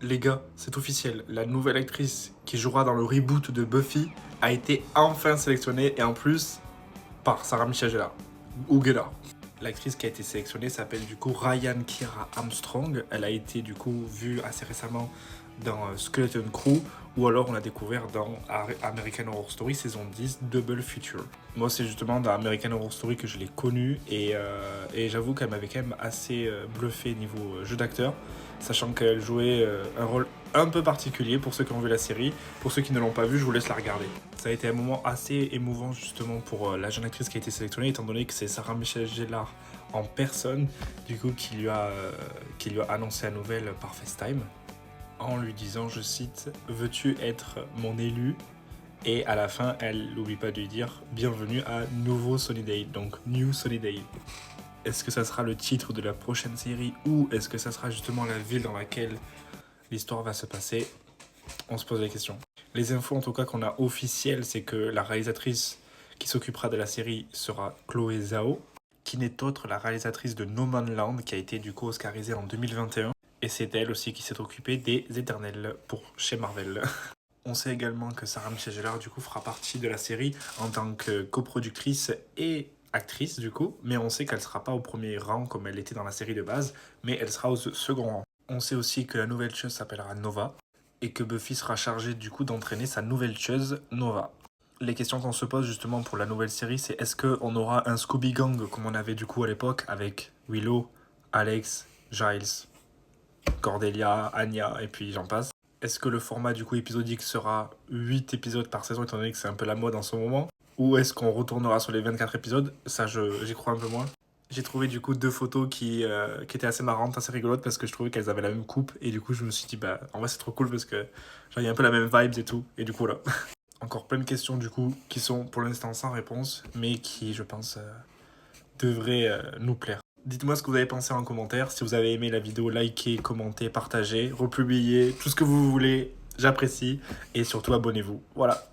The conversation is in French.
Les gars, c'est officiel, la nouvelle actrice qui jouera dans le reboot de Buffy a été enfin sélectionnée et en plus par Sarah Michelle Gellar. Ou Gellar. L'actrice qui a été sélectionnée s'appelle du coup Ryan Kiera Armstrong. Elle a été du coup vue assez récemment dans Skeleton Crew ou alors on l'a découvert dans American Horror Story saison 10 Double Feature. Moi c'est justement dans American Horror Story que je l'ai connue et j'avoue qu'elle m'avait quand même assez bluffé niveau jeu d'acteur, sachant qu'elle jouait un rôle un peu particulier pour ceux qui ont vu la série. Pour ceux qui ne l'ont pas vu, je vous laisse la regarder. Ça a été un moment assez émouvant justement pour la jeune actrice qui a été sélectionnée, étant donné que c'est Sarah Michelle Gellar en personne du coup qui lui a annoncé la nouvelle par FaceTime en lui disant, je cite, « Veux-tu être mon élu ?» Et à la fin, elle n'oublie pas de lui dire « Bienvenue à Nouveau Sunnydale », donc New Sunnydale. Est-ce que ça sera le titre de la prochaine série ou est-ce que ça sera justement la ville dans laquelle l'histoire va se passer? On se pose la question. Les infos en tout cas qu'on a officielles, c'est que la réalisatrice qui s'occupera de la série sera Chloé Zhao, qui n'est autre la réalisatrice de No Man's Land, qui a été du coup oscarisée en 2021. Et c'est elle aussi qui s'est occupée des Éternels pour chez Marvel. On sait également que Sarah Michelle Gellar du coup fera partie de la série en tant que coproductrice et actrice du coup, mais on sait qu'elle ne sera pas au premier rang comme elle était dans la série de base, mais elle sera au second rang. On sait aussi que la nouvelle tueuse s'appellera Nova et que Buffy sera chargée du coup d'entraîner sa nouvelle tueuse Nova. Les questions qu'on se pose justement pour la nouvelle série, c'est est-ce qu'on aura un Scooby Gang comme on avait du coup à l'époque avec Willow, Alex, Giles, Cordelia, Anya et puis j'en passe. Est-ce que le format du coup épisodique sera 8 épisodes par saison étant donné que c'est un peu la mode en ce moment? Ou est-ce qu'on retournera sur les 24 épisodes? Ça j'y crois un peu moins. J'ai trouvé du coup 2 photos qui étaient assez marrantes, assez rigolotes parce que je trouvais qu'elles avaient la même coupe et du coup je me suis dit bah en vrai c'est trop cool parce que genre il y a un peu la même vibes et tout et du coup là. Encore plein de questions du coup qui sont pour l'instant sans réponse mais qui je pense devraient nous plaire. Dites-moi ce que vous avez pensé en commentaire. Si vous avez aimé la vidéo, likez, commentez, partagez, republiez, tout ce que vous voulez. J'apprécie. Et surtout, abonnez-vous. Voilà.